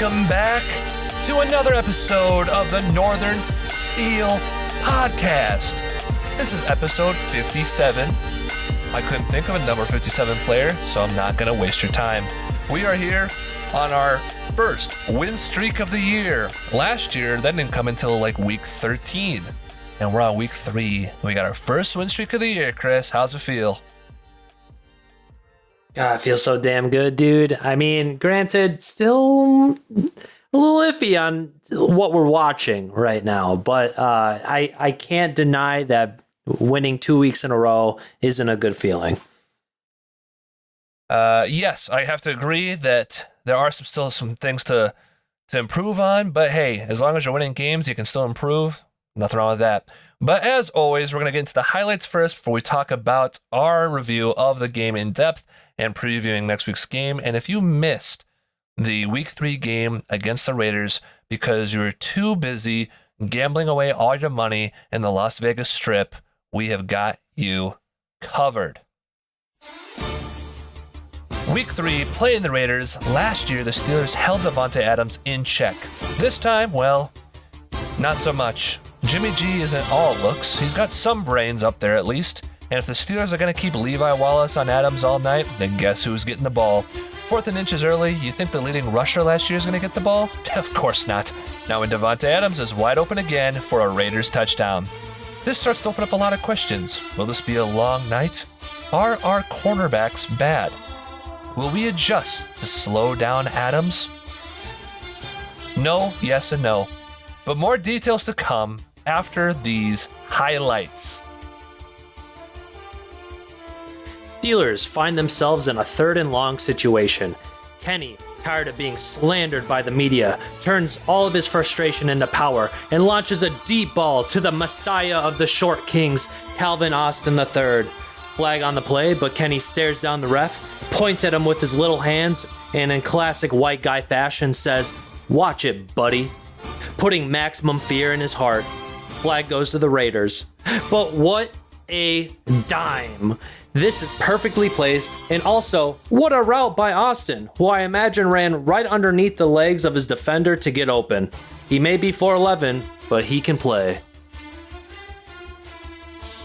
welcome back to another episode of the Northern Steel Podcast. This is episode 57. I couldn't think of a number 57 player, so I'm not going to waste your time. We are here on our first win streak of the year. Last year, that didn't come until like week 13. And we're on week 3. We got our first win streak of the year, Chris. How's it feel? God, it feels so damn good, dude. I mean, granted, still a little iffy on what we're watching right now, but I can't deny that winning 2 weeks in a row isn't a good feeling. Yes, I have to agree that there are still some things to improve on, but hey, as long as you're winning games, you can still improve. Nothing wrong with that. But as always, we're going to get into the highlights first before we talk about our review of the game in depth and previewing next week's game. And if you missed the week 3 game against the Raiders because you were too busy gambling away all your money in the Las Vegas Strip, we have got you covered. Week 3, playing the Raiders. Last year, the Steelers held Davante Adams in check. This time, well, not so much. Jimmy G isn't all looks. He's got some brains up there at least. And if the Steelers are going to keep Levi Wallace on Adams all night, then guess who's getting the ball? 4th and inches early, you think the leading rusher last year is going to get the ball? Of course not. Now when Davante Adams is wide open again for a Raiders touchdown. This starts to open up a lot of questions. Will this be a long night? Are our cornerbacks bad? Will we adjust to slow down Adams? No, yes, and no. But more details to come after these highlights. Steelers find themselves in a 3rd and long situation. Kenny, tired of being slandered by the media, turns all of his frustration into power and launches a deep ball to the messiah of the short kings, Calvin Austin III. Flag on the play, but Kenny stares down the ref, points at him with his little hands, and in classic white guy fashion says, "Watch it, buddy," putting maximum fear in his heart. Flag goes to the Raiders. But what a dime. This is perfectly placed, and also, what a route by Austin, who I imagine ran right underneath the legs of his defender to get open. He may be 4'11", but he can play.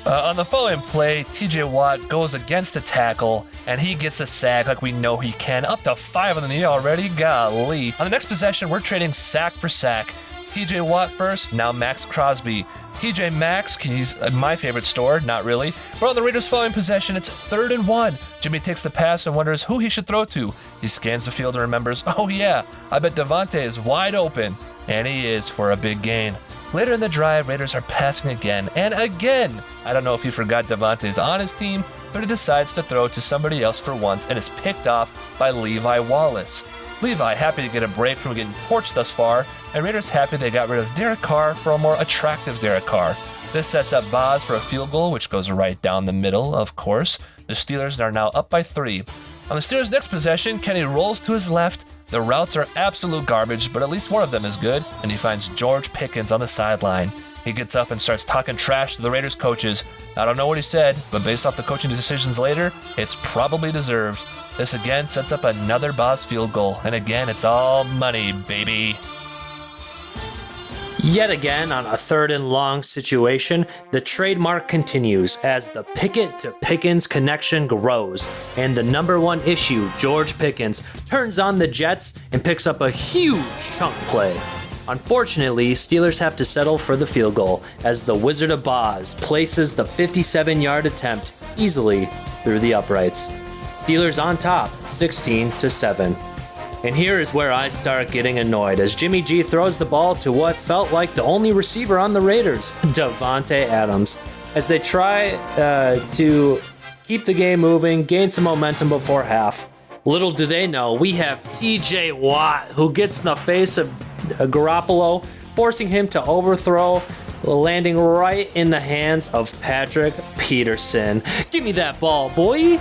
On the following play, TJ Watt goes against the tackle, and he gets a sack like we know he can. Up to 5 on the knee already, golly. On the next possession, we're trading sack for sack. TJ Watt first, now Max Crosby. TJ Maxx, he's my favorite store, not really. But on the Raiders' following possession, it's 3rd and 1. Jimmy takes the pass and wonders who he should throw to. He scans the field and remembers, oh yeah, I bet Davante is wide open. And he is for a big gain. Later in the drive, Raiders are passing again and again. I don't know if he forgot Davante's on his team, but he decides to throw to somebody else for once and is picked off by Levi Wallace. Levi happy to get a break from getting torched thus far, and Raiders happy they got rid of Derek Carr for a more attractive Derek Carr. This sets up Boz for a field goal, which goes right down the middle, of course. The Steelers are now up by 3. On the Steelers' next possession, Kenny rolls to his left. The routes are absolute garbage, but at least one of them is good, and he finds George Pickens on the sideline. He gets up and starts talking trash to the Raiders coaches. I don't know what he said, but based off the coaching decisions later, it's probably deserved. This again sets up another Boz field goal, and again, it's all money, baby. Yet again, on a 3rd and long situation, the trademark continues as the Pickett to Pickens connection grows, and the number 1 issue, George Pickens, turns on the Jets and picks up a huge chunk play. Unfortunately, Steelers have to settle for the field goal as the Wizard of Boz places the 57-yard attempt easily through the uprights. Steelers on top, 16-7. And here is where I start getting annoyed as Jimmy G throws the ball to what felt like the only receiver on the Raiders, Davante Adams, as they try to keep the game moving, gain some momentum before half. Little do they know, we have TJ Watt, who gets in the face of Garoppolo, forcing him to overthrow, landing right in the hands of Patrick Peterson. Give me that ball, boy.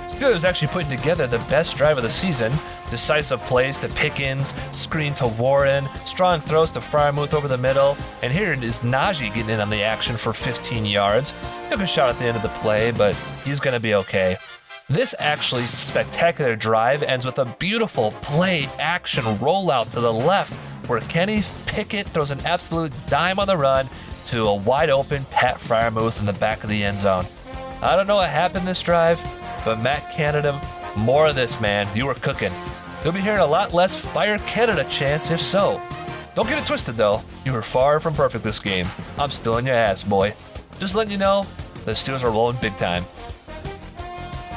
Steelers actually putting together the best drive of the season. Decisive plays to Pickens, screen to Warren, strong throws to Freiermuth over the middle, and here is Najee getting in on the action for 15 yards. Took a shot at the end of the play, but he's going to be okay. This actually spectacular drive ends with a beautiful play action rollout to the left where Kenny Pickett throws an absolute dime on the run to a wide open Pat Fryermuth in the back of the end zone. I don't know what happened this drive, but Matt Canada, more of this, man. You were cooking. You'll be hearing a lot less Fire Canada chants if so. Don't get it twisted though. You were far from perfect this game. I'm still in your ass, boy. Just letting you know, the Steelers are rolling big time.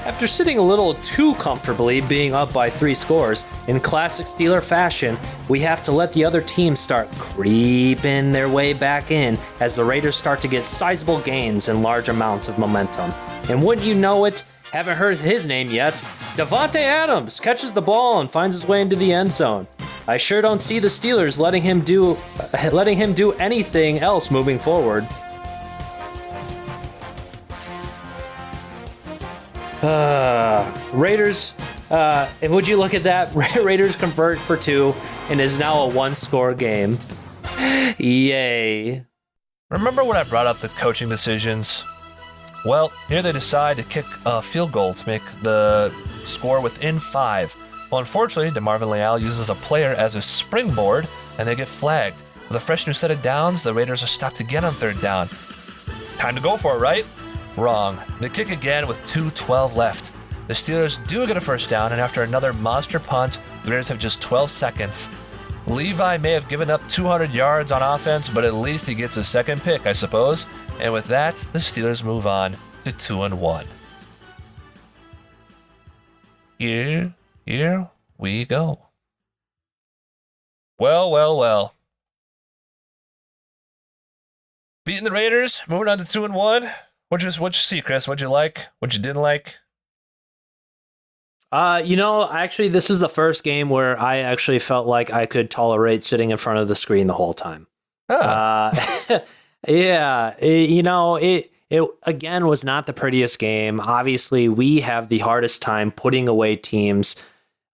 After sitting a little too comfortably being up by 3 scores, in classic Steeler fashion, we have to let the other team start creeping their way back in as the Raiders start to get sizable gains and large amounts of momentum. And wouldn't you know it, haven't heard his name yet, Davante Adams catches the ball and finds his way into the end zone. I sure don't see the Steelers letting him do anything else moving forward. Raiders, and would you look at that? Raiders convert for 2 and is now a 1-score game. Yay. Remember when I brought up the coaching decisions? Well, here they decide to kick a field goal to make the score within 5. Well, unfortunately, DeMarvin Leal uses a player as a springboard, and they get flagged. With a fresh new set of downs, the Raiders are stopped again on 3rd down. Time to go for it, right? Wrong. They kick again with 2:12 left. The Steelers do get a first down, and after another monster punt, the Raiders have just 12 seconds. Levi may have given up 200 yards on offense, but at least he gets his second pick, I suppose. And with that, the Steelers move on to 2-1. Here we go. Well. Beating the Raiders, moving on to 2-1. What'd you see, Chris? What'd you like? What you didn't like? Actually, this was the first game where I actually felt like I could tolerate sitting in front of the screen the whole time. Huh. Yeah, it again was not the prettiest game. Obviously, we have the hardest time putting away teams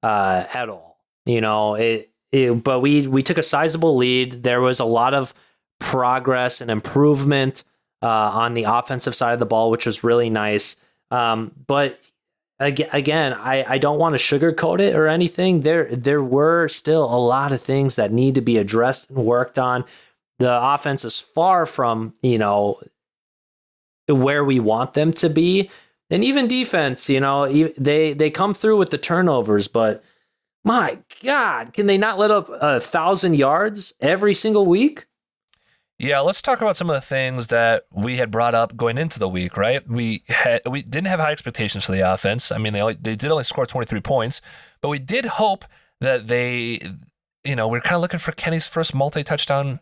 at all. But we took a sizable lead. There was a lot of progress and improvement on the offensive side of the ball, which was really nice. But again, I don't want to sugarcoat it or anything. There were still a lot of things that need to be addressed and worked on. The offense is far from, where we want them to be. And even defense, they come through with the turnovers, but my God, can they not let up 1,000 yards every single week? Yeah, let's talk about some of the things that we had brought up going into the week, right? We didn't have high expectations for the offense. I mean, they did only score 23 points, but we did hope that we're kind of looking for Kenny's first multi-touchdown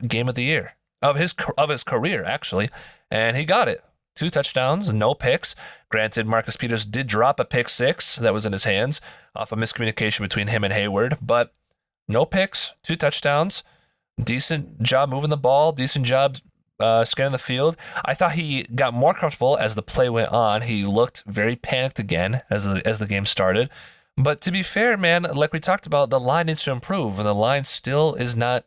game of the year, of his career, actually, and he got it. 2 touchdowns, no picks. Granted, Marcus Peters did drop a pick 6 that was in his hands off a miscommunication between him and Hayward, but no picks, 2 touchdowns. Decent job moving the ball, decent job scanning the field. I thought he got more comfortable as the play went on. He looked very panicked again as the game started. But to be fair, man, like we talked about, the line needs to improve, and the line still is not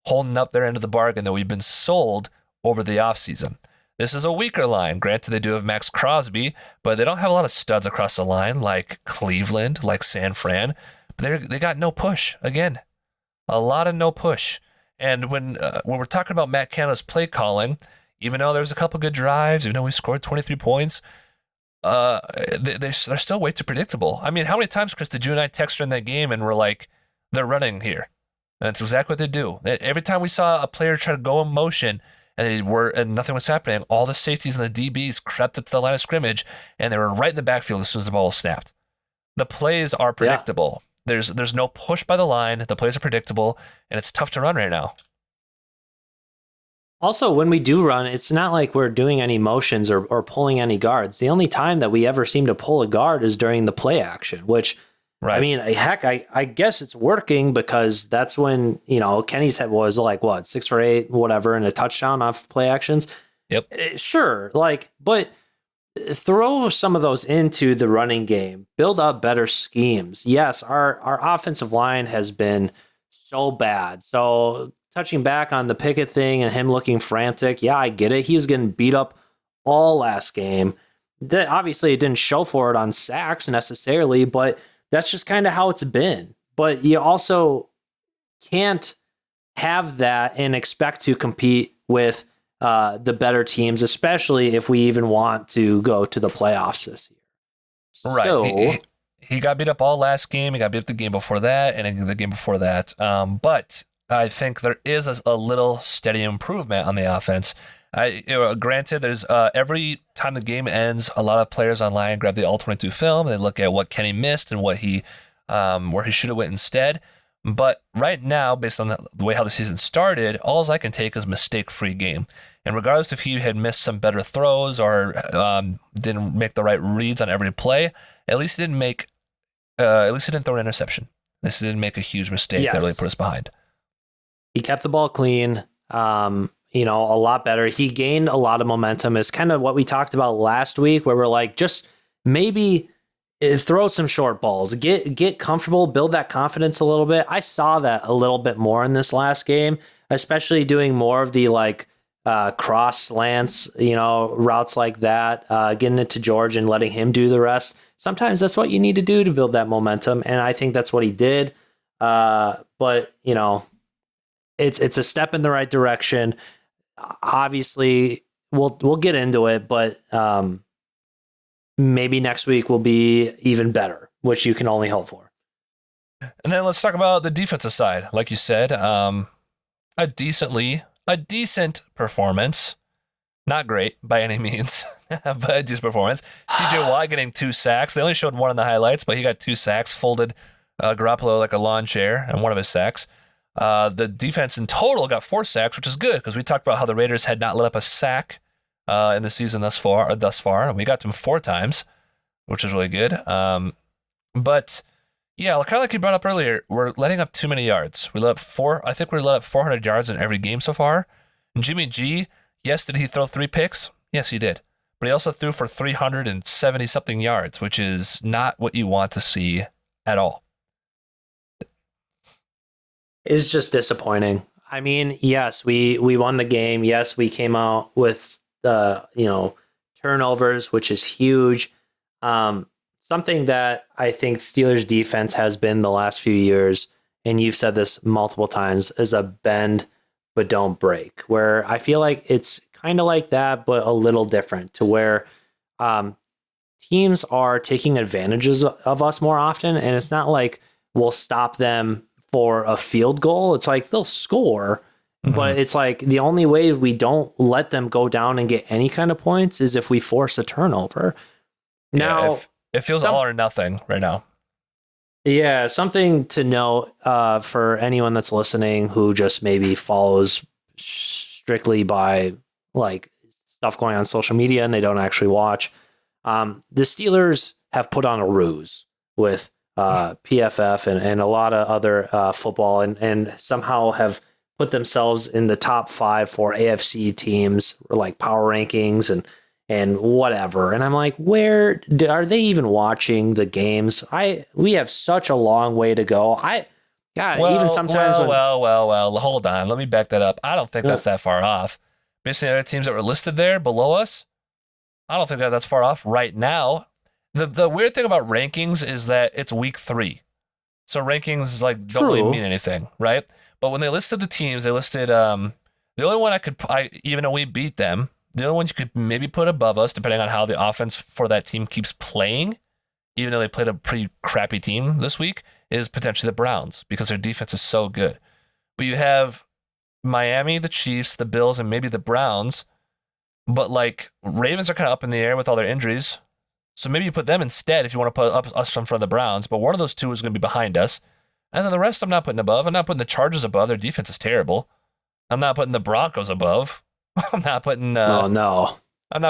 holding up their end of the bargain that we've been sold over the offseason. This is a weaker line. Granted, they do have Max Crosby, but they don't have a lot of studs across the line like Cleveland, like San Fran. But they got no push. Again, a lot of no push. And when we're talking about Matt Canada's play calling, even though there was a couple good drives, even though we scored 23 points, they're still way too predictable. I mean, how many times, Chris, did you and I text during that game and we're like, they're running here? And that's exactly what they do. Every time we saw a player try to go in motion and nothing was happening, all the safeties and the DBs crept up to the line of scrimmage and they were right in the backfield as soon as the ball was snapped. The plays are predictable. Yeah. There's no push by the line. The plays are predictable, and it's tough to run right now. Also, when we do run, it's not like we're doing any motions or pulling any guards. The only time that we ever seem to pull a guard is during the play action, which, right. I mean, heck, I guess it's working because that's when, Kenny's head was like, 6 for 8, whatever, and a touchdown off play actions. Yep. Sure, but throw some of those into the running game. Build up better schemes. Yes, our offensive line has been so bad. So touching back on the Pickett thing and him looking frantic, yeah, I get it. He was getting beat up all last game. Obviously, it didn't show for it on sacks necessarily, but that's just kind of how it's been. But you also can't have that and expect to compete with the better teams, especially if we even want to go to the playoffs this year. Right. So, He got beat up all last game. He got beat up the game before that and the game before that. But I think there is a little steady improvement on the offense. Granted, there's every time the game ends, a lot of players online grab the all-22 film. They look at what Kenny missed and what he where he should have went instead. But right now, based on the way how the season started, all I can take is mistake-free game. And regardless if he had missed some better throws or didn't make the right reads on every play, at least he didn't throw an interception. At least he didn't make a huge mistake that really put us behind. He kept the ball clean, a lot better. He gained a lot of momentum. It's kind of what we talked about last week, where we're like, just maybe throw some short balls, get comfortable, build that confidence a little bit. I saw that a little bit more in this last game, especially doing more of the cross slants, routes like that, getting it to George and letting him do the rest. Sometimes that's what you need to do to build that momentum, and I think that's what he did. But it's a step in the right direction. Obviously, we'll get into it, but maybe next week will be even better, which you can only hope for. And then let's talk about the defensive side. Like you said, a decent performance. Not great by any means, but a decent performance. TJ Watt getting 2 sacks. They only showed one in the highlights, but he got 2 sacks, folded Garoppolo like a lawn chair in one of his sacks. The defense in total got 4 sacks, which is good because we talked about how the Raiders had not let up a sack in the season thus far, and we got them 4 times, which is really good. But yeah, kind of like you brought up earlier, we're letting up too many yards. I think we let up 400 yards in every game so far. And Jimmy G, yes, did he throw 3 picks? Yes, he did. But he also threw for 370 something yards, which is not what you want to see at all. It's just disappointing. I mean, yes, we won the game. Yes, we came out with turnovers, which is huge. Something that I think Steelers defense has been the last few years, and you've said this multiple times, is a bend but don't break, where I feel like it's kind of like that, but a little different, to where teams are taking advantages of us more often, and it's not like we'll stop them for a field goal. It's like they'll score, but it's like the only way we don't let them go down and get any kind of points is if we force a turnover. Now, it feels all or nothing right now. Yeah, something to note for anyone that's listening who just maybe follows strictly by stuff going on social media and they don't actually watch. The Steelers have put on a ruse with PFF and a lot of other football and somehow have put themselves in the top 5 for AFC teams, like power rankings and whatever. And I'm like, are they even watching the games? We have such a long way to go. Even sometimes hold on. Let me back that up. I don't think that's that far off. Based on the other teams that were listed there below us, I don't think that's far off right now. The weird thing about rankings is that it's week 3. So rankings don't really mean anything, right? But when they listed the teams, they listed the only one even though we beat them, the only one you could maybe put above us, depending on how the offense for that team keeps playing, even though they played a pretty crappy team this week, is potentially the Browns, because their defense is so good. But you have Miami, the Chiefs, the Bills, and maybe the Browns. But Ravens are kind of up in the air with all their injuries. So maybe you put them instead if you want to put us in front of the Browns. But one of those two is going to be behind us. And then the rest I'm not putting above. I'm not putting the Chargers above. Their defense is terrible. I'm not putting the Broncos above. I'm not putting I'm not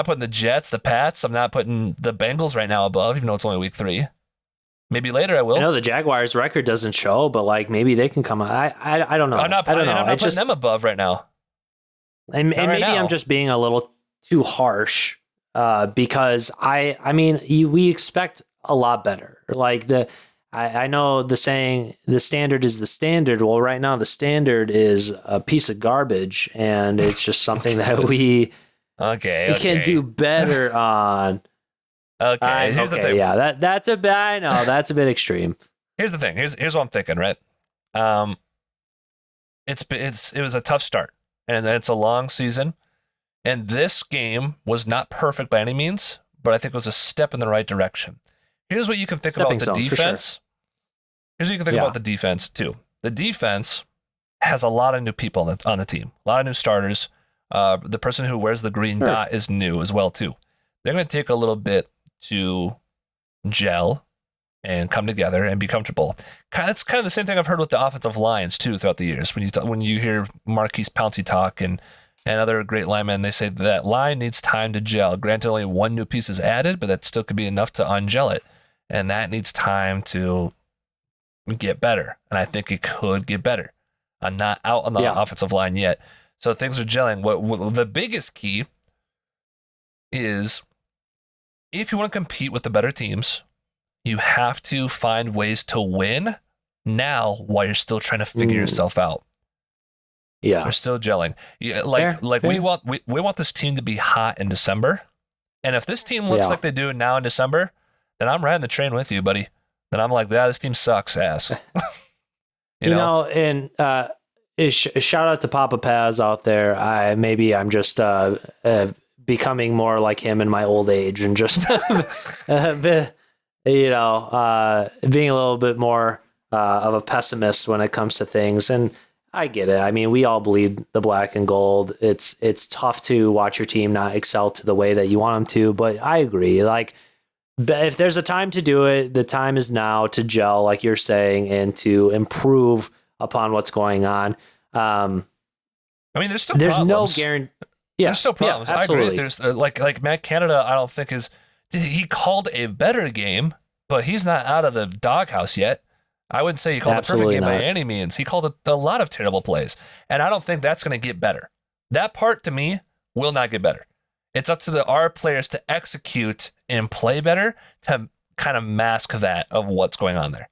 putting the Jets, the Pats. I'm not putting the Bengals right now above, even though it's only week 3. Maybe later I will. I know the Jaguars' record doesn't show, but maybe they can come. I don't know. I'm not putting them above right now. And maybe I'm just being a little too harsh because we expect a lot better. I know the saying, the standard is the standard. Well, right now the standard is a piece of garbage, and it's just something that we can do better on. Okay, here's the thing. Yeah, that's a bit. I know that's a bit extreme. Here's the thing. Here's what I'm thinking. Right. Um, it was a tough start, and it's a long season. And this game was not perfect by any means, but I think it was a step in the right direction. Here's what you can think Stepping about the stone, for defense. sure. Here's what you can think about the defense too. The defense has a lot of new people on the team, a lot of new starters. The person who wears the green dot is new as well too. They're going to take a little bit to gel and come together and be comfortable. It's kind of the same thing I've heard with the offensive lines too throughout the years. When you hear Marquise Pouncey talk and other great linemen, they say that line needs time to gel. Granted, only one new piece is added, but that still could be enough to ungel it, and that needs time to get better. And I think it could get better. I'm not out on the offensive line yet, so things are gelling. What the biggest key is, if you want to compete with the better teams, you have to find ways to win now while you're still trying to figure yourself out. Yeah, we're still gelling. Yeah, fair. We want this team to be hot in December, and if this team looks like they do now in December, then I'm riding the train with you, buddy. Then I'm like, this team sucks ass. you know, and shout out to Papa Paz out there. I'm just becoming more like him in my old age, and just being a little bit more of a pessimist when it comes to things. And I get it. I mean, we all bleed the black and gold. It's tough to watch your team not excel to the way that you want them to, but I agree. Like, if there's a time to do it, the time is now to gel, like you're saying, and to improve upon what's going on. I mean, there's still problems. No guarantee. Yeah, there's still problems. Yeah, I agree. There's like Matt Canada. I don't think he called a better game, but he's not out of the doghouse yet. I wouldn't say he called a perfect game by any means. He called a lot of terrible plays, and I don't think that's going to get better. That part, to me, will not get better. It's up to our players to execute and play better to kind of mask that of what's going on there.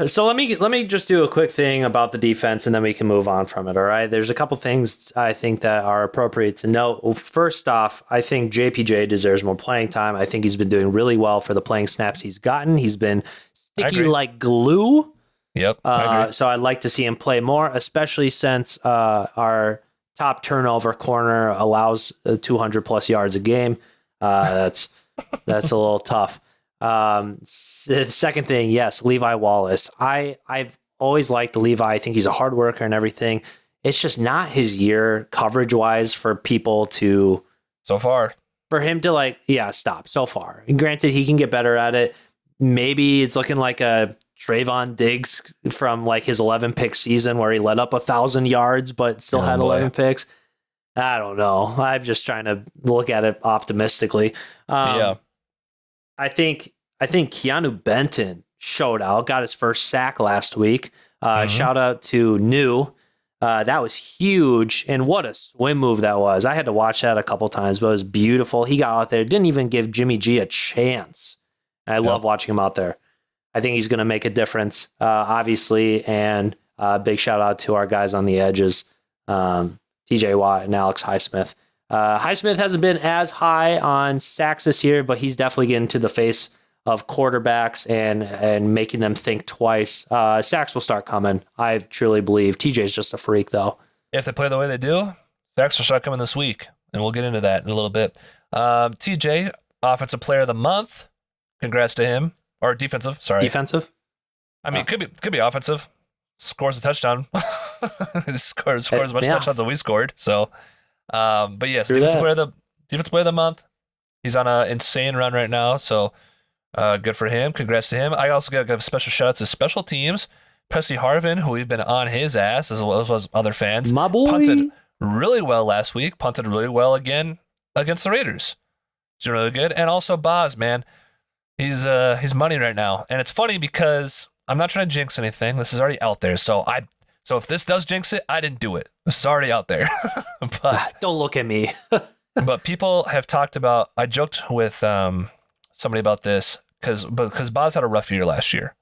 So let me just do a quick thing about the defense, and then we can move on from it. All right. There's a couple things I think that are appropriate to note. Well, first off, I think JPJ deserves more playing time. I think he's been doing really well for the playing snaps he's gotten. He's been sticky like glue. Yep. I agree. So I'd like to see him play more, especially since our top turnover corner allows 200 plus yards a game. That's a little tough. Second thing, yes, Levi Wallace. I've always liked Levi. I think he's a hard worker and everything. It's just not his year coverage wise for people to for him to stop so far. And granted, he can get better at it. Maybe it's looking like a Trayvon Diggs from like his 11 pick season where he let up 1,000 yards, but still had 11 picks. I don't know. I'm just trying to look at it optimistically. I think Keanu Benton showed out, got his first sack last week. Shout out to New. That was huge, and what a swim move that was. I had to watch that a couple times, but it was beautiful. He got out there, didn't even give Jimmy G a chance. I love watching him out there. I think he's going to make a difference, obviously, and big shout out to our guys on the edges, TJ Watt and Alex Highsmith. Highsmith hasn't been as high on sacks this year, but he's definitely getting to the face of quarterbacks and making them think twice. Sacks will start coming. I truly believe. TJ's just a freak, though. If they play the way they do, sacks will start coming this week, and we'll get into that in a little bit. TJ, Offensive Player of the Month. Congrats to him. Or defensive, sorry. Defensive? I mean, it could be offensive. Scores a touchdown. scores as much touchdowns as we scored. So, but yes, defensive player of the month. He's on an insane run right now. So, good for him. Congrats to him. I also got to give special shout outs to special teams. Presley Harvin, who we've been on his ass as well as other fans. My boy. Punted really well last week. Punted really well again against the Raiders. He's doing really good. And also Boz, man. He's money right now. And it's funny because I'm not trying to jinx anything. This is already out there. So if this does jinx it, I didn't do it. This is already out there. But don't look at me. But people have talked about, I joked with somebody about this because Boz had a rough year last year.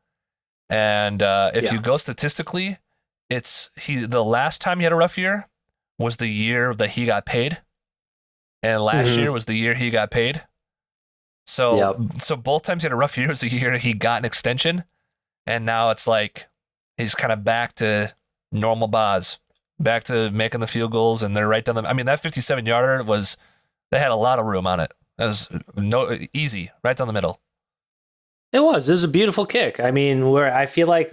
And if you go statistically, the last time he had a rough year was the year that he got paid. And last year was the year he got paid. Yep. So both times he had a rough year was a year he got an extension, and now it's like he's kind of back to normal Boz, back to making the field goals, and they're right down the. I mean, that 57-yarder was they had a lot of room on it. That was easy, right down the middle. It was. It was a beautiful kick. I mean, where I feel like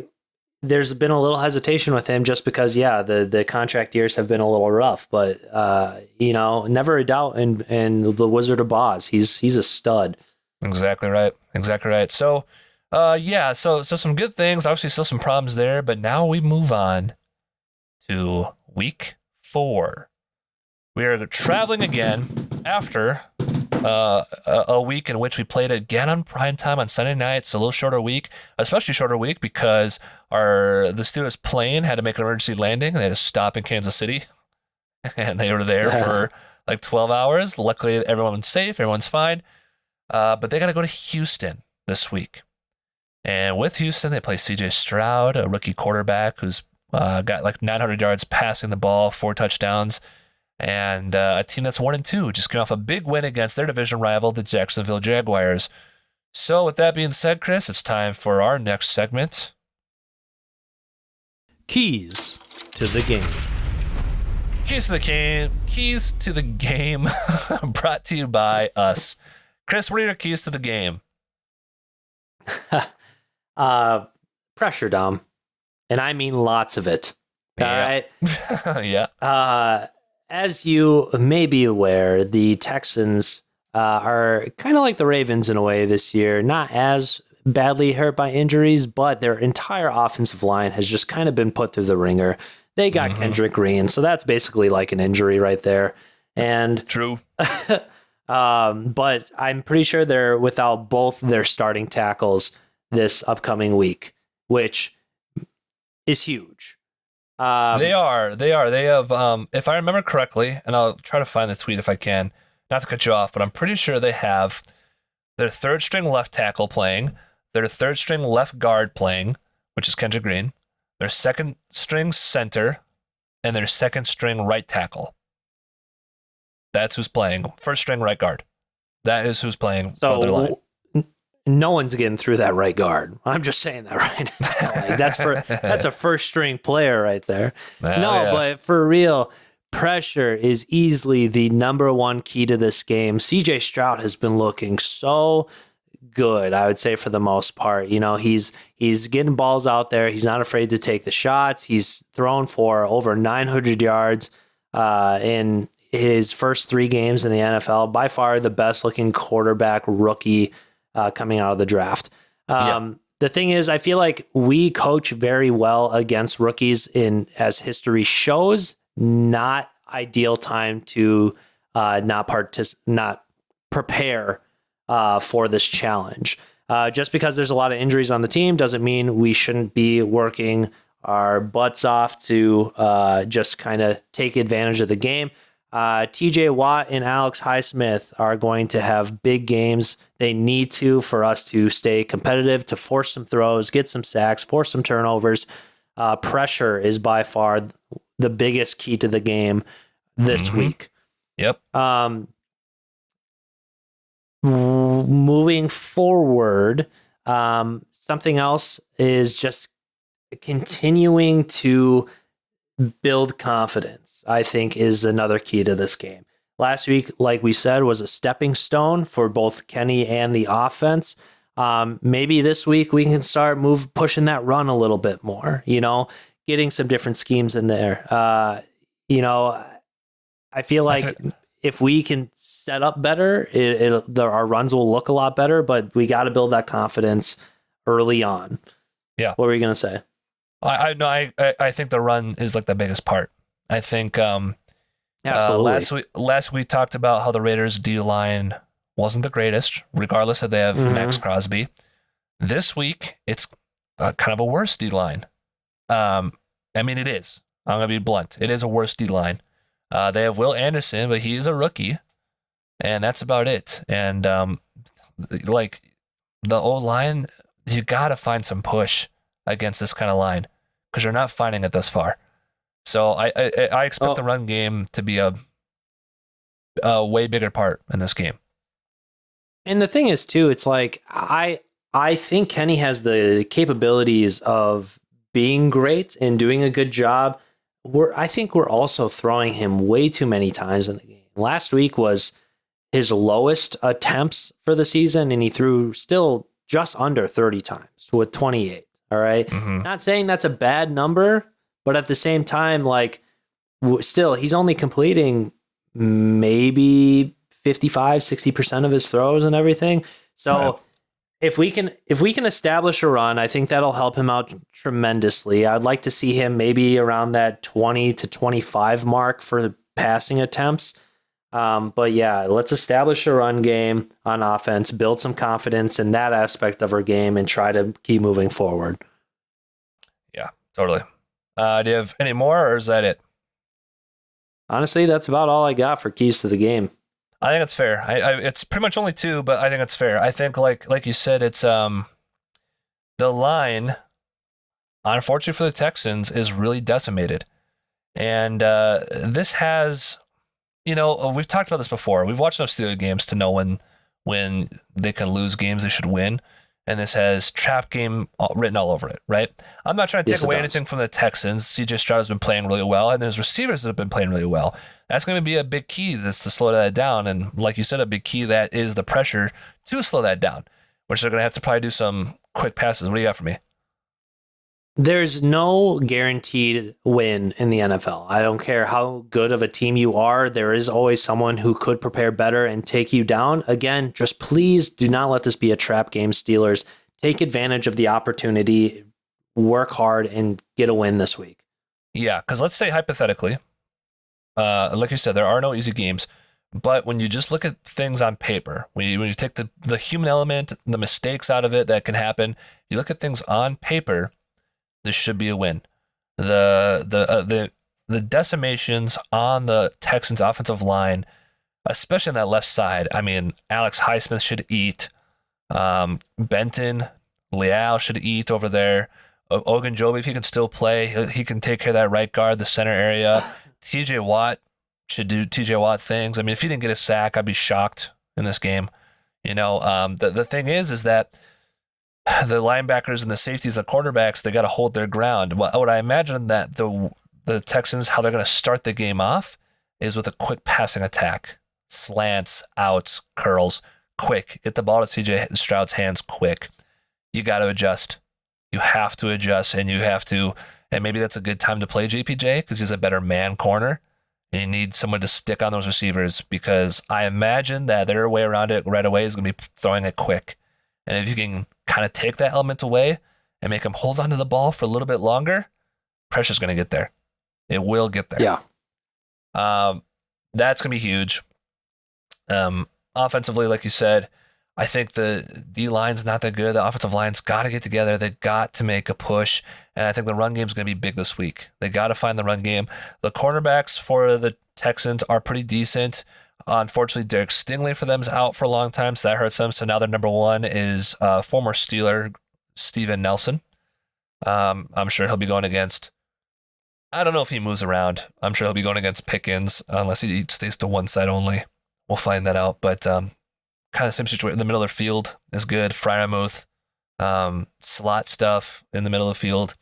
there's been a little hesitation with him just because, yeah, the contract years have been a little rough, but never a doubt in the Wizard of Oz. He's a stud. Exactly right. Exactly right. So, yeah. So some good things. Obviously, still some problems there, but now we move on to week 4. We are traveling again after a week in which we played again on prime time on Sunday night. It's a little shorter week, especially shorter week because the Steelers plane had to make an emergency landing. They had to stop in Kansas City, and they were there for like 12 hours. Luckily, everyone's safe. Everyone's fine. But they got to go to Houston this week. And with Houston, they play C.J. Stroud, a rookie quarterback who's got like 900 yards passing the ball, 4 touchdowns. And a team that's 1-2 just came off a big win against their division rival, the Jacksonville Jaguars. So with that being said, Chris, it's time for our next segment. Keys to the game. Keys to the game. Keys to the game brought to you by us. Chris, what are your keys to the game? Pressure, Dom. And I mean lots of it. All right. Yeah. As you may be aware, the Texans are kind of like the Ravens in a way this year, not as badly hurt by injuries, but their entire offensive line has just kind of been put through the ringer. They got Kendrick Green, so that's basically like an injury right there. And true. But I'm pretty sure they're without both their starting tackles this upcoming week, which is huge. They are. They have, if I remember correctly, and I'll try to find the tweet if I can, not to cut you off, but I'm pretty sure they have their third string left tackle playing, their third string left guard playing, which is Kendrick Green, their second string center, and their second string right tackle. That's who's playing. First string right guard. That is who's playing for their line. No one's getting through that right guard. I'm just saying that right now. Like, that's a first string player right there. But for real, pressure is easily the number one key to this game. CJ Stroud has been looking so good, I would say, for the most part. You know, he's getting balls out there. He's not afraid to take the shots. He's thrown for over 900 yards in his first 3 games in the NFL. By far the best looking quarterback rookie coming out of the draft. The thing is, I feel like we coach very well against rookies as history shows, not ideal time to not prepare for this challenge. Just because there's a lot of injuries on the team doesn't mean we shouldn't be working our butts off to just kind of take advantage of the game. TJ Watt and Alex Highsmith are going to have big games. They need to for us to stay competitive, to force some throws, get some sacks, force some turnovers. Pressure is by far the biggest key to the game this week. Yep. Moving forward, something else is just continuing to build confidence, I think, is another key to this game. Last week, like we said, was a stepping stone for both Kenny and the offense. Maybe this week we can start pushing that run a little bit more, getting some different schemes in there. I feel like if we can set up better, our runs will look a lot better, but we got to build that confidence early on. Yeah. What were you going to say? I think the run is like the biggest part. I think absolutely. Last week talked about how the Raiders D line wasn't the greatest, regardless if they have Max Crosby. This week it's kind of a worse D line. I mean, it is. I'm gonna be blunt. It is a worse D line. They have Will Anderson, but he's a rookie, and that's about it. And like the O line, you gotta find some push against this kind of line because you're not finding it thus far. So I expect the run game to be a way bigger part in this game. And the thing is too, it's like I think Kenny has the capabilities of being great and doing a good job. I think we're also throwing him way too many times in the game. Last week was his lowest attempts for the season, and he threw still just under 30 times with 28. All right. Mm-hmm. Not saying that's a bad number, but at the same time, like still, he's only completing maybe 55, 60% of his throws and everything. So Right. if we can establish a run, I think that'll help him out tremendously. I'd like to see him maybe around that 20 to 25 mark for passing attempts. But yeah, let's establish a run game on offense, build some confidence in that aspect of our game, and try to keep moving forward. Yeah, totally. Do you have any more, or is that it? Honestly, that's about all I got for keys to the game. I think it's fair. It's pretty much only two, but I think it's fair. I think like you said, it's the line, unfortunately for the Texans, is really decimated, and this has, we've talked about this before. We've watched enough Steelers games to know when they can lose games they should win, and this has trap game written all over it, right? I'm not trying to take away anything from the Texans. C.J. Stroud has been playing really well, and his receivers have been playing really well. That's going to be a big key that's to slow that down, and like you said, a big key that is the pressure to slow that down, which they're going to have to probably do some quick passes. What do you got for me? There's no guaranteed win in the NFL. I don't care how good of a team you are. There is always someone who could prepare better and take you down. Again, just please do not let this be a trap game, Steelers. Take advantage of the opportunity, work hard, and get a win this week. Yeah, because let's say hypothetically, like you said, there are no easy games. But when you just look at things on paper, when you take the human element, the mistakes out of it that can happen, you look at things on paper, this should be a win. The decimations on the Texans' offensive line, especially on that left side. I mean, Alex Highsmith should eat. Benton, Leal should eat over there. Ogunjobi, if he can still play, he can take care of that right guard, the center area. TJ Watt should do TJ Watt things. I mean, if he didn't get a sack, I'd be shocked in this game. The thing is that the linebackers and the safeties and quarterbacks, they got to hold their ground. What I imagine that the Texans, how they're going to start the game off is with a quick passing attack. Slants, outs, curls, quick. Get the ball to CJ Stroud's hands quick. You got to adjust. You have to adjust, and maybe that's a good time to play JPJ because he's a better man corner. And you need someone to stick on those receivers because I imagine that their way around it right away is going to be throwing it quick. And if you can kind of take that element away and make them hold on to the ball for a little bit longer, pressure's going to get there. It will get there. Yeah. That's going to be huge. Offensively, like you said, I think the D-line's not that good. The offensive line's got to get together. They got to make a push. And I think the run game's going to be big this week. They got to find the run game. The cornerbacks for the Texans are pretty decent. Unfortunately, Derek Stingley for them is out for a long time, so that hurts them. So now their number one is former Steeler Steven Nelson. I'm sure he'll be going against. I don't know if he moves around. I'm sure he'll be going against Pickens unless he stays to one side only. We'll find that out. But kind of same situation in the middle of the field is good. Fryermuth, slot stuff in the middle of the field,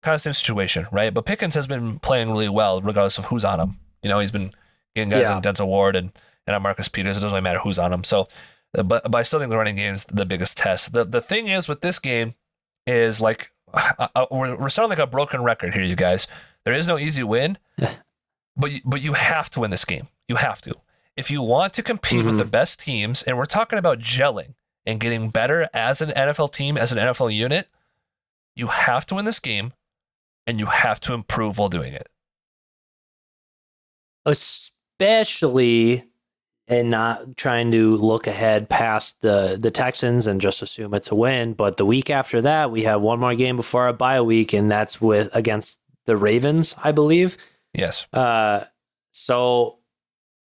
kind of same situation, right? But Pickens has been playing really well regardless of who's on him. He's been getting guys on Denzel Ward and on Marcus Peters. It doesn't really matter who's on him. So, but I still think the running game is the biggest test. The thing is with this game is like we're sounding like a broken record here, you guys. There is no easy win, but you have to win this game. You have to. If you want to compete with the best teams, and we're talking about gelling and getting better as an NFL team, as an NFL unit, you have to win this game, and you have to improve while doing it. Especially and not trying to look ahead past the Texans and just assume it's a win. But the week after that, we have one more game before our bye week, and that's against the Ravens, I believe. Yes. So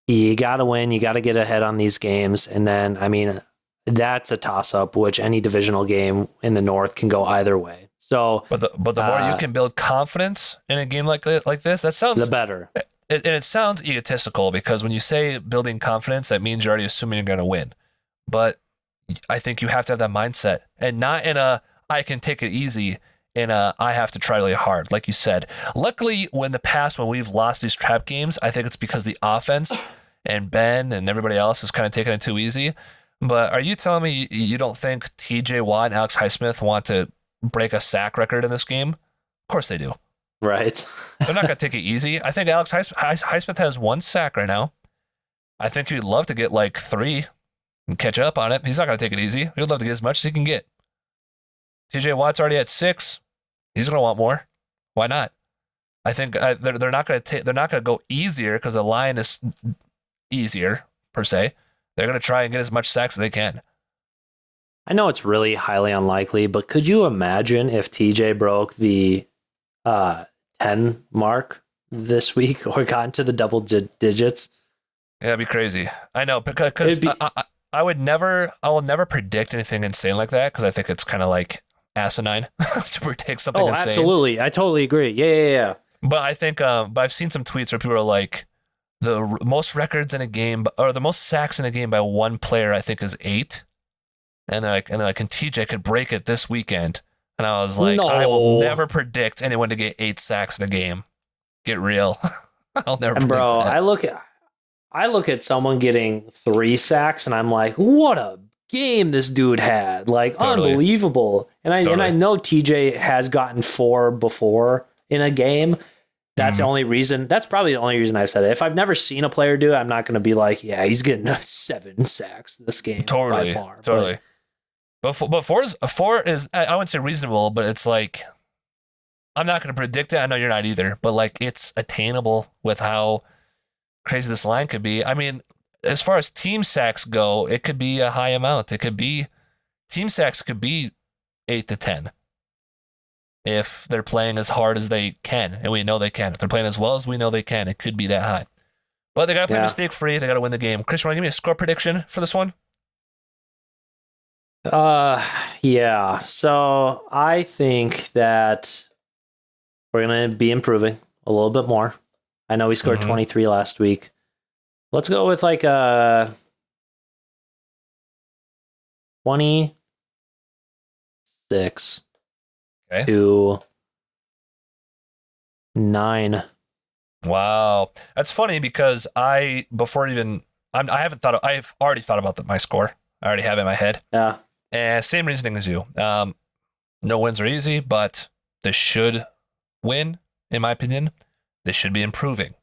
you got to win. You got to get ahead on these games. And then, I mean, that's a toss-up, which any divisional game in the North can go either way. So, but the more you can build confidence in a game like this, that sounds the better. And it sounds egotistical because when you say building confidence, that means you're already assuming you're going to win. But I think you have to have that mindset, and not in a I can take it easy, in a I have to try really hard, like you said. Luckily, when the past when we've lost these trap games, I think it's because the offense and Ben and everybody else is kind of taking it too easy. But are you telling me you don't think T.J. Watt and Alex Highsmith want to break a sack record in this game? Of course they do. Right. They're not going to take it easy. I think Alex Highsmith has 1 sack right now. I think he'd love to get like 3 and catch up on it. He's not going to take it easy. He'd love to get as much as he can get. TJ Watt's already at 6. He's going to want more. Why not? I think they're not going to go easier because the line is easier per se. They're going to try and get as much sacks as they can. I know it's really highly unlikely, but could you imagine if TJ broke the 10 mark this week or got into the double digits? Yeah, it'd be crazy. I know, because I will never predict anything insane like that because I think it's kind of like asinine to predict something insane. Absolutely. I totally agree. Yeah. But I think, but I've seen some tweets where people are like, the most records in a game, or the most sacks in a game by one player, I think is 8. And they're like, and TJ could break it this weekend. And I was like, No. I will never predict anyone to get 8 sacks in a game. Get real. I'll never. And predict bro, that. I look at someone getting 3 sacks, and I'm like, what a game this dude had! Like, Totally. unbelievable. And I know TJ has gotten 4 before in a game. That's the only reason. That's probably the only reason I've said it. If I've never seen a player do it, I'm not going to be like, yeah, he's getting 7 sacks this game. Totally. By far. Totally. But 4 is I wouldn't say reasonable, but it's like, I'm not going to predict it. I know you're not either, but like, it's attainable with how crazy this line could be. I mean, as far as team sacks go, it could be a high amount. Team sacks could be 8 to 10 if they're playing as hard as they can, and we know they can. If they're playing as well as we know they can, it could be that high. But they got to play mistake free. They got to win the game. Chris, you want to give me a score prediction for this one? Yeah. So I think that we're going to be improving a little bit more. I know we scored 23 last week. Let's go with like a 26 to 9. Wow. That's funny because I've already thought about my score. I already have it in my head. Yeah. And same reasoning as you. No wins are easy, but they should win, in my opinion. They should be improving.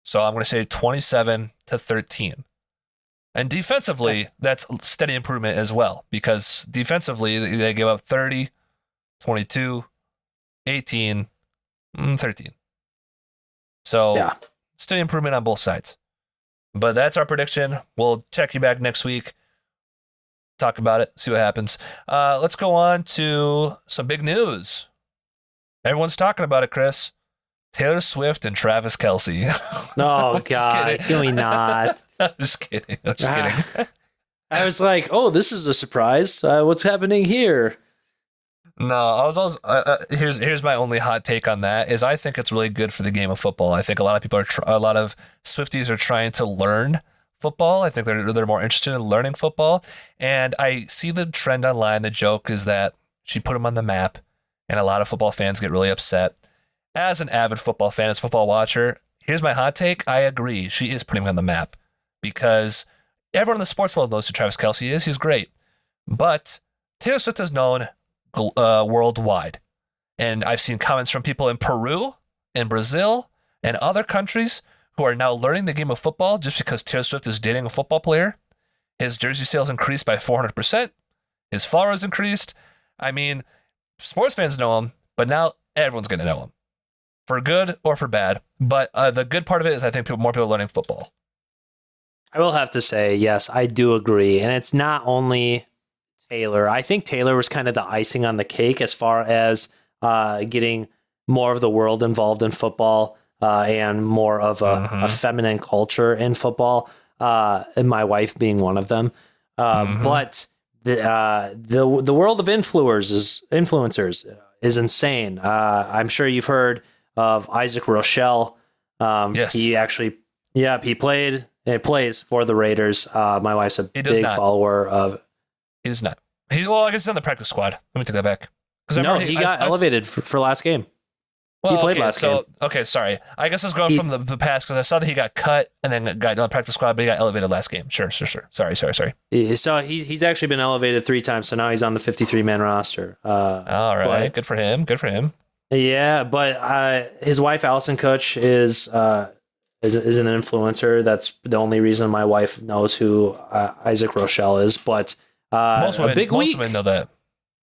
So I'm going to say 27 to 13. And defensively, that's steady improvement as well, because defensively, they give up 30, 22, 18, 13. So steady improvement on both sides. But that's our prediction. We'll check you back next week. Talk about it, see what happens. Let's go on to some big news. Everyone's talking about it, Chris. Taylor Swift and Travis Kelce. Oh, God. Can we not? I'm just kidding. I was like, oh, this is a surprise. What's happening here? No, I was also, here's my only hot take on that is I think it's really good for the game of football. I think a lot of people a lot of Swifties are trying to learn football. I think they're more interested in learning football. And I see the trend online. The joke is that she put them on the map, and a lot of football fans get really upset. As an avid football fan, as a football watcher, here's my hot take. I agree. She is putting them on the map because everyone in the sports world knows who Travis Kelce is. He's great. But Taylor Swift is known worldwide. And I've seen comments from people in Peru, in Brazil, and other countries who are now learning the game of football just because Taylor Swift is dating a football player. His jersey sales increased by 400%. His followers increased. I mean, sports fans know him, but now everyone's going to know him. For good or for bad. But the good part of it is I think more people are learning football. I will have to say, yes, I do agree. And it's not only Taylor. I think Taylor was kind of the icing on the cake as far as getting more of the world involved in football and more of a feminine culture in football, and my wife being one of them. But the world of influencers is insane. I'm sure you've heard of Isaac Rochelle. Yes. He plays for the Raiders. My wife's a big follower of. He does not. Well, I guess he's on the practice squad. Let me take that back. No, he got elevated for last game. Well, he played last game. Okay, sorry. I guess I was going from the past because I saw that he got cut and then got on the practice squad, but he got elevated last game. Sure. Sorry. So he's actually been elevated 3 times, so now he's on the 53-man roster. All right, good for him. Yeah, but his wife, Allison Kutch, is an influencer. That's the only reason my wife knows who Isaac Rochelle is. But most women know that.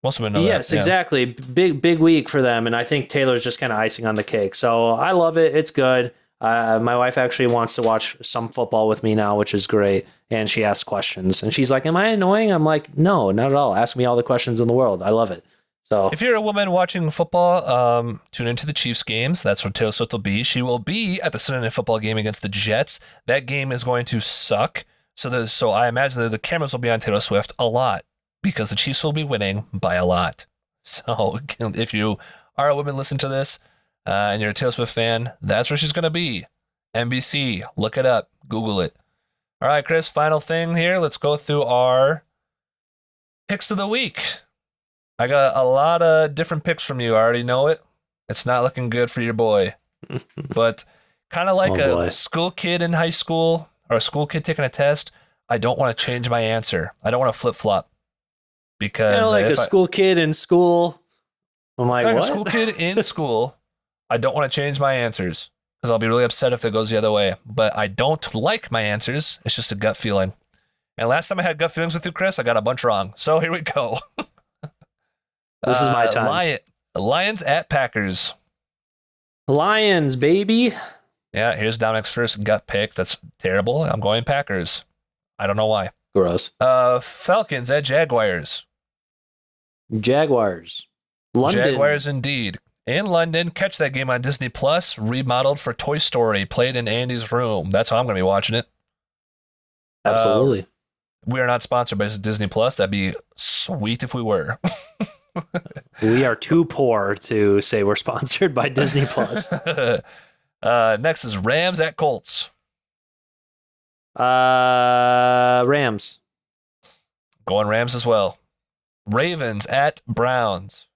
Yes, exactly. Big week for them, and I think Taylor's just kind of icing on the cake. So I love it. It's good. My wife actually wants to watch some football with me now, which is great. And she asks questions, and she's like, "Am I annoying?" I'm like, "No, not at all. Ask me all the questions in the world. I love it." So if you're a woman watching football, tune into the Chiefs games. That's where Taylor Swift will be. She will be at the Sunday Night Football game against the Jets. That game is going to suck. So I imagine that the cameras will be on Taylor Swift a lot, because the Chiefs will be winning by a lot. So if you are a woman listening to this and you're a Taylor Swift fan, that's where she's going to be. NBC, look it up, Google it. All right, Chris, final thing here. Let's go through our picks of the week. I got a lot of different picks from you. I already know it. It's not looking good for your boy. But kind of like a school kid in high school or a school kid taking a test, I don't want to change my answer. I don't want to flip-flop. Because like a school kid in school. I'm like, what? A school kid in school. I don't want to change my answers because I'll be really upset if it goes the other way. But I don't like my answers. It's just a gut feeling. And last time I had gut feelings with you, Chris, I got a bunch wrong. So here we go. This is my time. Lions at Packers. Lions, baby. Yeah, here's Dominic's first gut pick. That's terrible. I'm going Packers. I don't know why. Gross. Falcons at Jaguars. Jaguars. London. Jaguars indeed. In London, catch that game on Disney Plus, remodeled for Toy Story, played in Andy's room. That's how I'm going to be watching it. Absolutely. We are not sponsored by Disney Plus. That'd be sweet if we were. We are too poor to say we're sponsored by Disney Plus. Next is Rams at Colts. Rams. Going Rams as well. Ravens at Browns.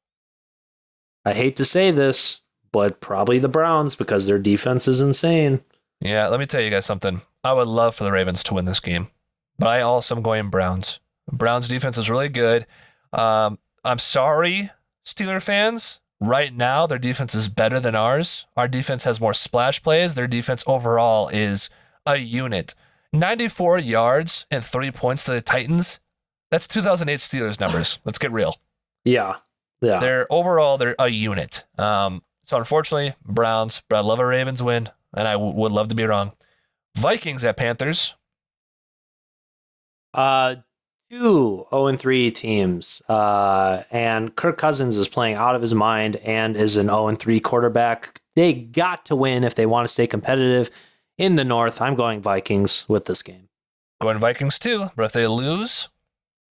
I hate to say this, but probably the Browns because their defense is insane. Yeah, let me tell you guys something. I would love for the Ravens to win this game, but I also am going Browns. Browns defense is really good. I'm sorry, Steeler fans. Right now, their defense is better than ours. Our defense has more splash plays. Their defense overall is a unit. 94 yards and 3 points to the Titans. That's 2008 Steelers numbers. Let's get real. Yeah. They're a unit. So unfortunately, Browns, but I love a Ravens win, and I would love to be wrong. Vikings at Panthers. 2 0-3 teams. And Kirk Cousins is playing out of his mind and is an 0-3 quarterback. They got to win if they want to stay competitive in the North. I'm going Vikings with this game. Going Vikings too, but if they lose,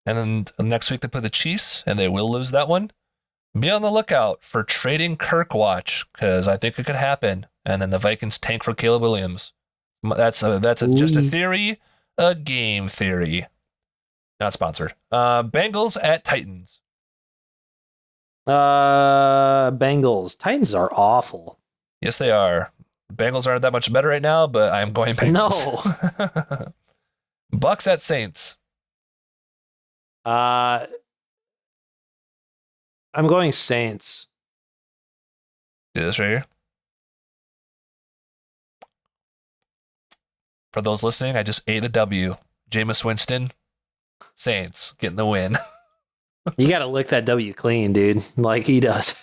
and then next week they play the Chiefs, and they will lose that one, be on the lookout for trading Kirk watch, because I think it could happen. And then the Vikings tank for Caleb Williams. That's just a theory, a game theory. Not sponsored. Bengals at Titans. Bengals. Titans are awful. Yes, they are. Bengals aren't that much better right now, but I'm going Bengals. No. Bucks at Saints. I'm going Saints. Do this right here. For those listening, I just ate a W. Jameis Winston, Saints getting the win. You got to lick that W clean, dude, like he does.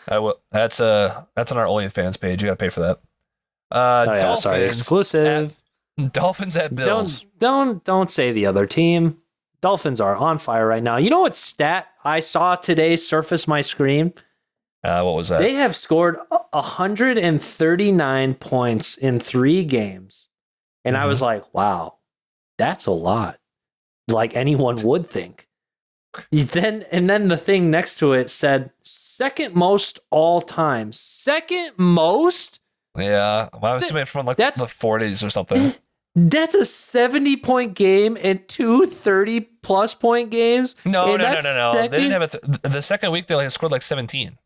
I will. That's on our OnlyFans page. You got to pay for that. Sorry, exclusive. Dolphins at Bills. Don't say the other team. Dolphins are on fire right now. You know what stat I saw today surface my screen? What was that? They have scored 139 points in 3 games. And I was like, wow, that's a lot. Like anyone would think. Then the thing next to it said second most all time. Second most? Yeah. Well, I was assuming from like the 40s or something. That's a 70-point game and two 30-plus point games. No. And They that's didn't second. have the second week. They scored like 17.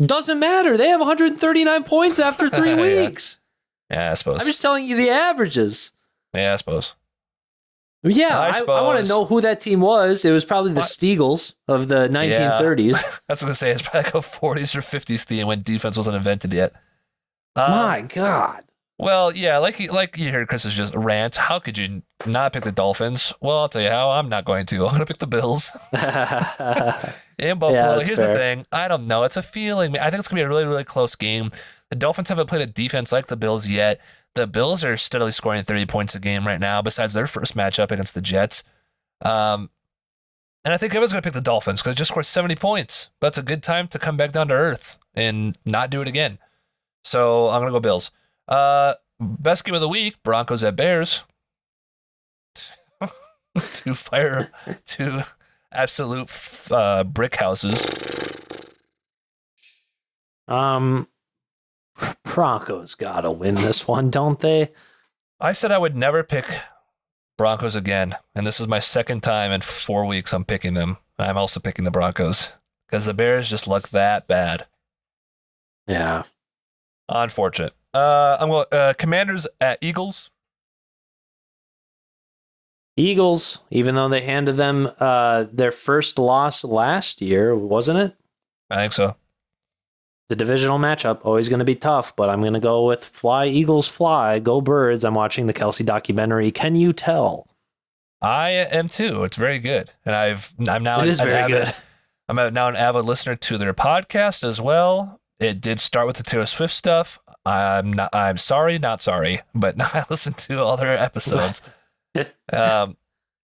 Doesn't matter. They have 139 points after 3 Yeah. weeks. Yeah, I suppose. I'm just telling you the averages. Yeah, I suppose. Yeah, I I want to suppose. know who that team was. It was probably the What? Steagles of the 1930s. That's what I was gonna say. It's probably like a 40s or 50s team when defense wasn't invented yet. My God. Well, yeah, like you heard Chris's just rant. How could you not pick the Dolphins? Well, I'll tell you how. I'm not going to. I'm gonna pick the Bills in Buffalo. Yeah, that's Here's fair. the thing. I don't know. It's a feeling. I think it's gonna be a really, really close game. The Dolphins haven't played a defense like the Bills yet. The Bills are steadily scoring 30 points a game right now, besides their first matchup against the Jets. And I think everyone's going to pick the Dolphins because it just scored 70 points. That's a good time to come back down to earth and not do it again. So I'm going to go Bills. Best game of the week, Broncos at Bears. Two absolute brick houses. Broncos gotta win this one, don't they? I said I would never pick Broncos again, and this is my second time in 4 weeks I'm picking them. I'm also picking the Broncos because the Bears just look that bad. Yeah. Unfortunate. I'm going Commanders at Eagles. Eagles, even though they handed them their first loss last year, wasn't it? I think so. The divisional matchup, always going to be tough, but I'm going to go with Fly, Eagles, Fly, Go Birds. I'm watching the Kelsey documentary. Can you tell? I am too. It's very good, and I'm now It is an very avid, good. now an avid listener to their podcast as well. It did start with the Taylor Swift stuff. I'm sorry, not sorry, but I listened to all their episodes. I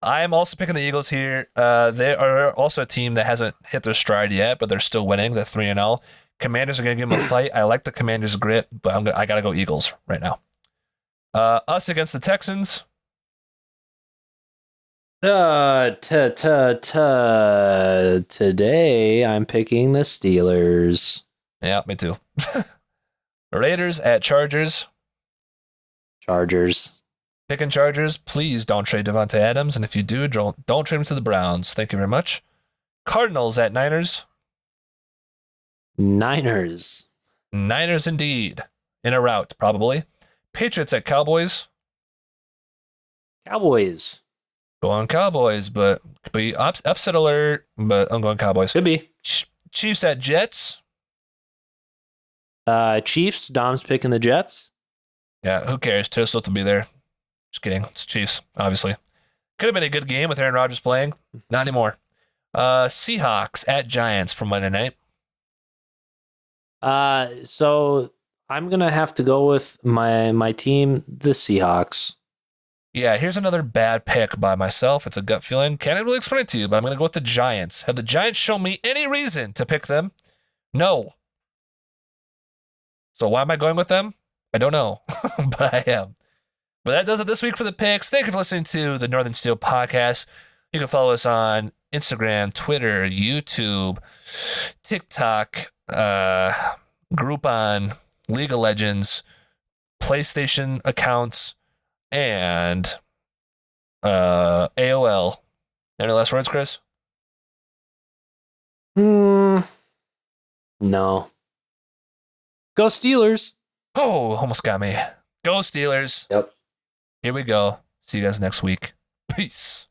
am also picking the Eagles here. They are also a team that hasn't hit their stride yet, but they're still winning. They're 3-0. Commanders are going to give them a fight. I like the Commanders' grit, but I got to go Eagles right now. Us against the Texans. Today, I'm picking the Steelers. Yeah, me too. Raiders at Chargers. Chargers. Picking Chargers. Please don't trade Devontae Adams, and if you do, don't trade him to the Browns. Thank you very much. Cardinals at Niners. Niners. Niners indeed. In a rout, probably. Patriots at Cowboys. Cowboys. Go on Cowboys, but could be upset alert, but I'm going Cowboys. Could be. Chiefs at Jets. Chiefs. Dom's picking the Jets. Yeah, who cares? Taylor Swift will be there. Just kidding. It's Chiefs, obviously. Could have been a good game with Aaron Rodgers playing. Not anymore. Seahawks at Giants for Monday night. So I'm gonna have to go with my team, the Seahawks. Yeah, here's another bad pick by myself. It's a gut feeling. Can't really explain it to you, but I'm going to go with the Giants. Have the Giants shown me any reason to pick them? No. So why am I going with them? I don't know, but I am. But that does it this week for the picks. Thank you for listening to the Northern Steel Podcast. You can follow us on Instagram, Twitter, YouTube, TikTok, Groupon, League of Legends, PlayStation accounts, and AOL. Any last words, Chris? No. Go Steelers. Oh, almost got me. Go Steelers. Yep. Here we go. See you guys next week. Peace.